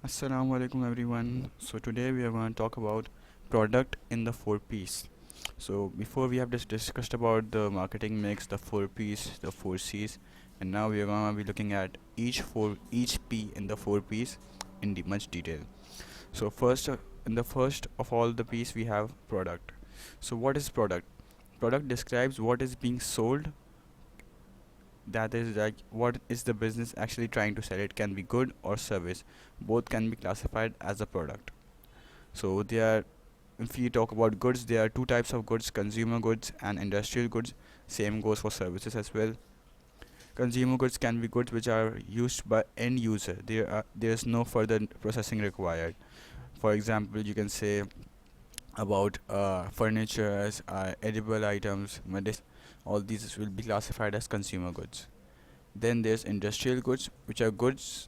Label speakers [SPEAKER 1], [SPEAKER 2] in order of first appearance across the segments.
[SPEAKER 1] Assalamu alaikum everyone. So today we are going to talk about product in the four P's. So before we have just discussed about the marketing mix, the four P's, the four C's, and now we are going to be looking at each P in the four P's in much detail. So first, in the first of all the P's we have product. So what is product? Product describes what is being sold, that is like what is the business actually trying to sell. It can be good or service, both can be classified as a product. So there are, if you talk about goods, there are two types of goods: consumer goods and industrial goods. Same goes for services as well. Consumer goods can be goods which are used by end user. There's no further processing required. For example, you can say about furniture, edible items, all these will be classified as consumer goods. Then there's industrial goods, which are goods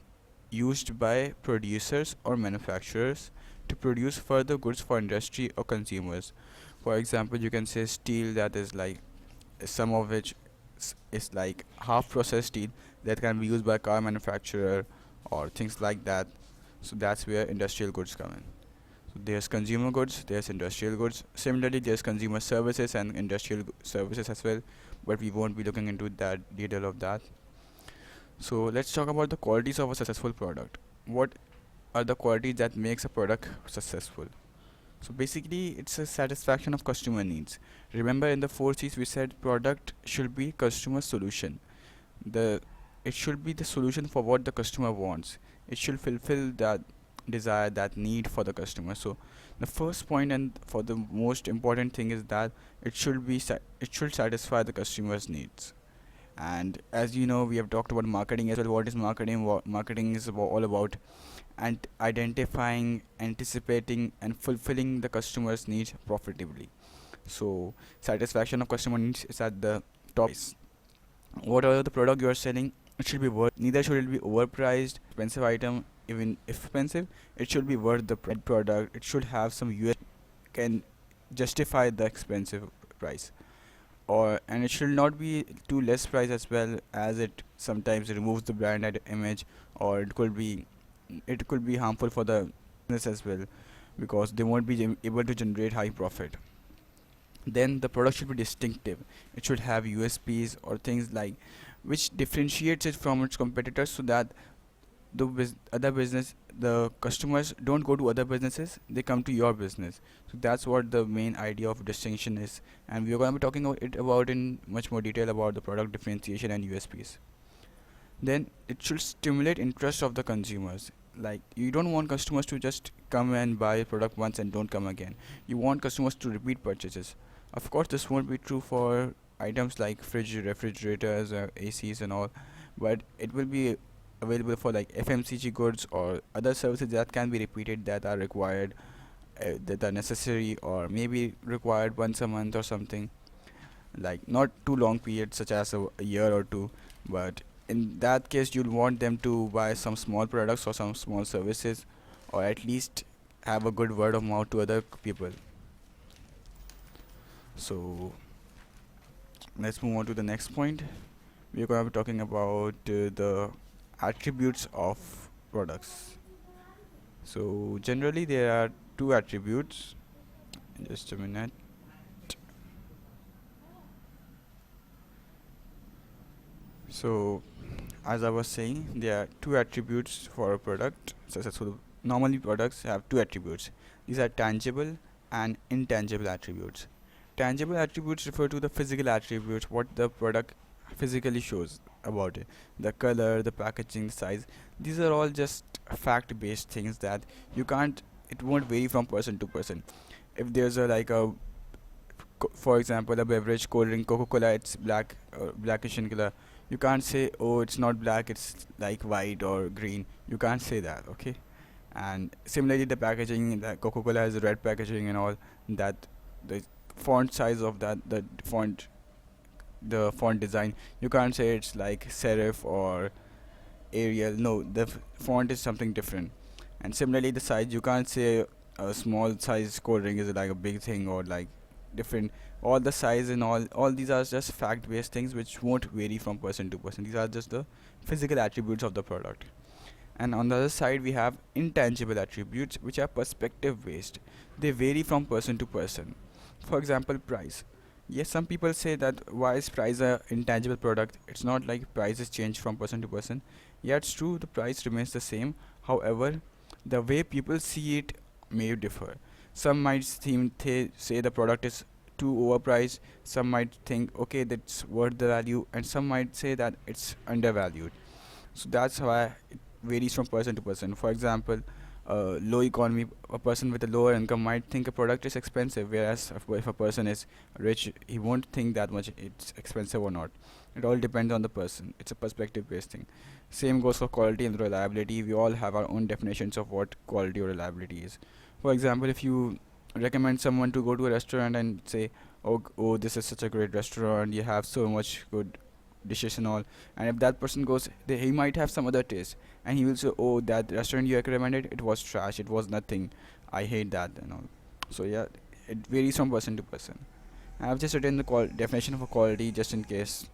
[SPEAKER 1] used by producers or manufacturers to produce further goods for industry or consumers. For example, you can say steel, that is like some of which is like half processed steel that can be used by car manufacturer or things like that. So that's where industrial goods come in. So there's consumer goods, there's industrial goods. Similarly, there's consumer services and industrial services as well, but we won't be looking into that detail of that. So let's talk about the qualities of a successful product. What are the qualities that makes a product successful? So basically, it's a satisfaction of customer needs. Remember, in the four C's we said product should be customer solution. The It should be the solution for what the customer wants. It should fulfill that desire, that need for the customer. So the first point and for the most important thing is that it should satisfy the customer's needs. And as you know, we have talked about marketing as well. What is marketing? Marketing is all about and identifying, anticipating, and fulfilling the customer's needs profitably. So satisfaction of customer needs is at the top. Whatever the product you are selling, it should be worth. Neither should it be overpriced, expensive item. Even if expensive, it should be worth the product. It should have some U.S.P can justify the expensive price, or and it should not be too less price as well, as it sometimes removes the brand image, or it could be harmful for the business as well, because they won't be able to generate high profit. Then the product should be distinctive. It should have USPs or things like which differentiates it from its competitors, so that other business, the customers don't go to other businesses, they come to your business. So that's what the main idea of distinction is, and we are going to be talking about in much more detail about the product differentiation and USPs. Then it should stimulate interest of the consumers. Like, you don't want customers to just come and buy a product once and don't come again. You want customers to repeat purchases. Of course, this won't be true for items like fridge, refrigerators, ACs and all, but it will be available for like FMCG goods or other services that can be repeated, that are required, that are necessary, or maybe required once a month or something, like not too long periods such as a year or two. But in that case, you'll want them to buy some small products or some small services, or at least have a good word of mouth to other people. So let's move on to the next point. We're going to be talking about the attributes of products. So generally there are two attributes. Just a minute. So as I was saying, there are two attributes for a product. Successful normally products have two attributes. These are tangible and intangible attributes. Tangible attributes refer to the physical attributes, what the product physically shows about it: the color, the packaging, the size. These are all just fact based things that you can't it won't vary from person to person. If there's a like a for example, a beverage, cold drink, Coca-Cola, it's blackish in color. You can't say, oh, it's not black, it's like white or green. You can't say that, okay? And similarly, the packaging, the Coca-Cola has red packaging and all that. The font size of that, the font design, you can't say it's like serif or Arial. No, the font is something different. And similarly, the size, you can't say a small size cold drink is like a big thing or like different. All the size and all these are just fact based things which won't vary from person to person. These are just the physical attributes of the product. And on the other side, we have intangible attributes, which are perspective based. They vary from person to person. For example, price. Yes, some people say that why is price a intangible product? It's not like prices change from person to person. Yeah, it's true, the price remains the same. However, the way people see it may differ. Some might say the product is too overpriced. Some might think okay, that's worth the value, and some might say that it's undervalued. So that's why it varies from person to person. For example, low economy, a person with a lower income might think a product is expensive, whereas if a person is rich, he won't think that much it's expensive or not. It all depends on the person. It's a perspective based thing. Same goes for quality and reliability. We all have our own definitions of what quality or reliability is. For example, if you recommend someone to go to a restaurant and say, oh, this is such a great restaurant, you have so much good dishes and all, and if that person goes, he might have some other taste, and he will say, oh, that restaurant you recommended, it was trash, it was nothing, I hate that and all. So yeah, it varies from person to person. I've just written the definition of a quality just in case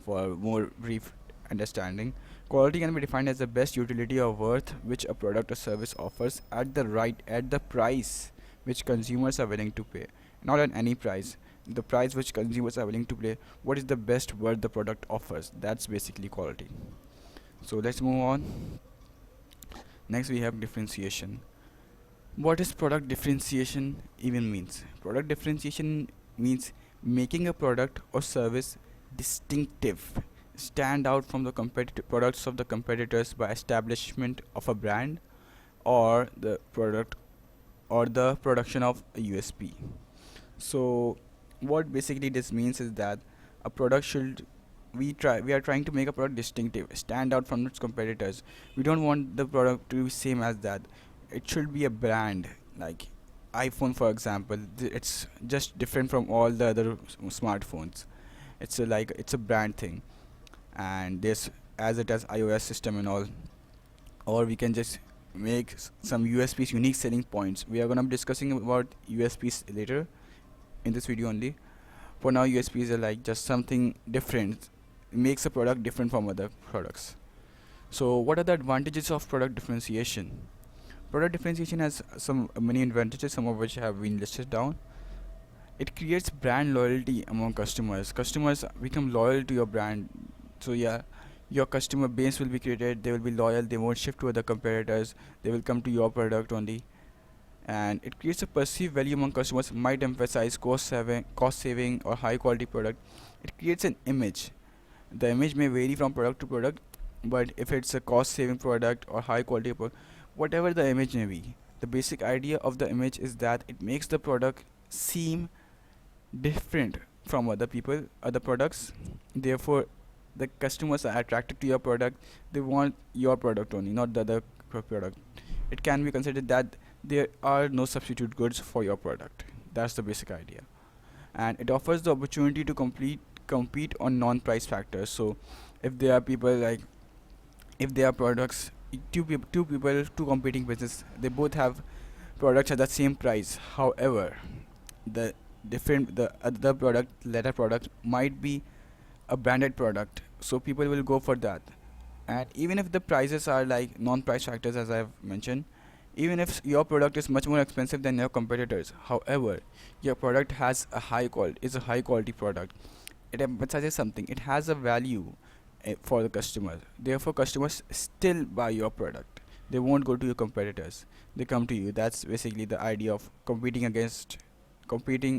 [SPEAKER 1] for more brief understanding. Quality can be defined as the best utility or worth which a product or service offers at the price which consumers are willing to pay. Not at any price. The price which consumers are willing to pay. What is the best worth the product offers? That's basically quality. So let's move on. Next we have differentiation. What is product differentiation even means? Product differentiation means making a product or service distinctive, stand out from the competitive products of the competitors by establishment of a brand or the product or the production of a USP. So what basically this means is that a product should we are trying to make a product distinctive, stand out from its competitors. We don't want the product to be same as that. It should be a brand, like iPhone for example. It's just different from all the other smartphones. It's a brand thing, and this as it has iOS system and all. Or we can just make some USPs, unique selling points. We are gonna be discussing about USPs later in this video only. For now, USPs are like just something different, makes a product different from other products. So what are the advantages of product differentiation? Product differentiation has some many advantages, some of which have been listed down. It creates brand loyalty among customers. Customers become loyal to your brand. So yeah, your customer base will be created. They will be loyal. They won't shift to other competitors. They will come to your product only. And it creates a perceived value among customers. Might emphasize cost saving or high quality product. It creates an image. The image may vary from product to product, but if it's a cost saving product or high quality product, whatever the image may be, the basic idea of the image is that it makes the product seem different from other products. Therefore, the customers are attracted to your product. They want your product only, not the other product. It can be considered that there are no substitute goods for your product. That's the basic idea. And it offers the opportunity to compete on non-price factors. So if there are people like, if there are products, two competing business, they both have products at the same price. However, the the other product, latter product, might be a branded product, so people will go for that. And even if the prices are like non-price factors, as I've mentioned, even if your product is much more expensive than your competitors, however, your product has a high quality, is a high quality product. It emphasizes something. It has a value for the customer. Therefore, customers still buy your product. They won't go to your competitors. They come to you. That's basically the idea of competing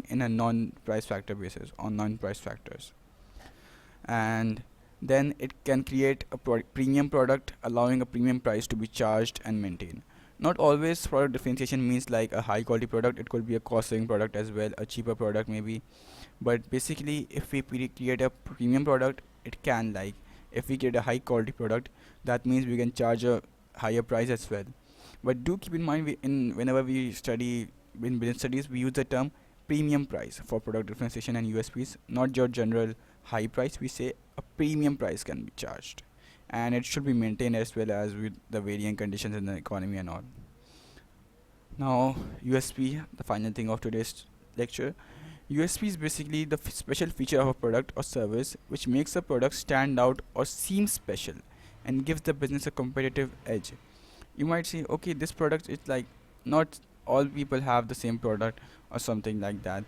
[SPEAKER 1] in a non-price factor basis on non-price factors. And then it can create a premium product, allowing a premium price to be charged and maintained. Not always product differentiation means like a high quality product. It could be a cost saving product as well, a cheaper product maybe. But basically, if we create a premium product, it can, like, if we create a high quality product, that means we can charge a higher price as well. But do keep in mind, whenever we study in business studies, we use the term premium price for product differentiation and USPs, not your general high price. We say a premium price can be charged, and it should be maintained as well as with the varying conditions in the economy and all. Now, USP, the final thing of today's lecture. USP is basically special feature of a product or service which makes a product stand out or seem special, and gives the business a competitive edge. You might say, okay, this product is like, not all people have the same product or something like that.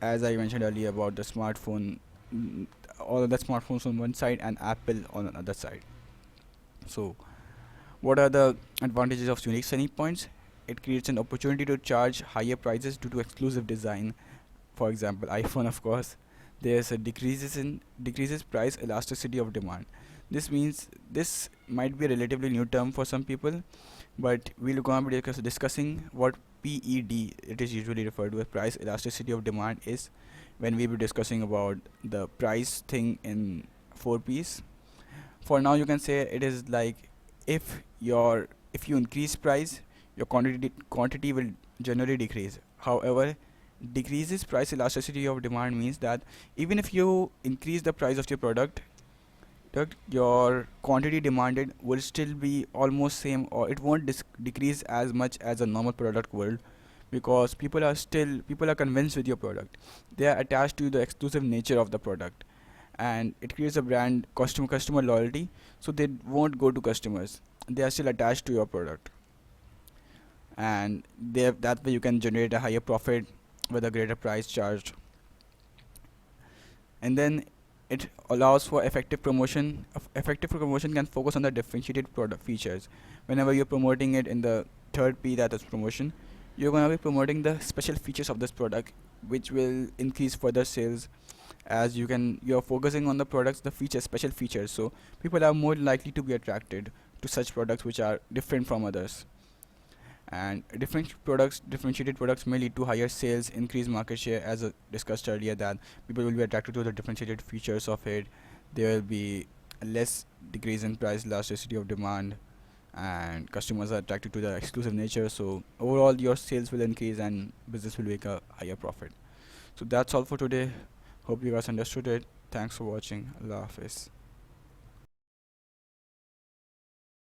[SPEAKER 1] As I mentioned earlier about the smartphone, mm, all of the smartphones on one side and Apple on another side. So what are the advantages of unique selling points? It creates an opportunity to charge higher prices due to exclusive design. For example, iPhone, of course, there's a decreases price elasticity of demand. This means this might be a relatively new term for some people, but we're going to be discussing what PED it is usually referred to as price elasticity of demand is when we be discussing about the price thing in 4 Ps. For now, you can say it is like, if you increase price, your quantity will generally decrease. However, decreases price elasticity of demand means that even if you increase the price of your product, your quantity demanded will still be almost same, or it won't decrease as much as a normal product will, because people are convinced with your product. They are attached to the exclusive nature of the product, and it creates a brand customer loyalty, so they won't go to customers. They are still attached to your product, and that way you can generate a higher profit with a greater price charged. And then it allows for effective promotion. Effective promotion can focus on the differentiated product features. Whenever you're promoting it in the third P, that is promotion, you're going to be promoting the special features of this product, which will increase further sales, as you're focusing on the products, the features, special features, so people are more likely to be attracted to such products which are different from others. And differentiated products may lead to higher sales, increased market share, as discussed earlier, that people will be attracted to the differentiated features of it. There will be less decrease in price elasticity of demand, and customers are attracted to the exclusive nature, so overall your sales will increase and business will make a higher profit. So that's all for today. Hope you guys understood it. Thanks for watching. Allah Hafiz.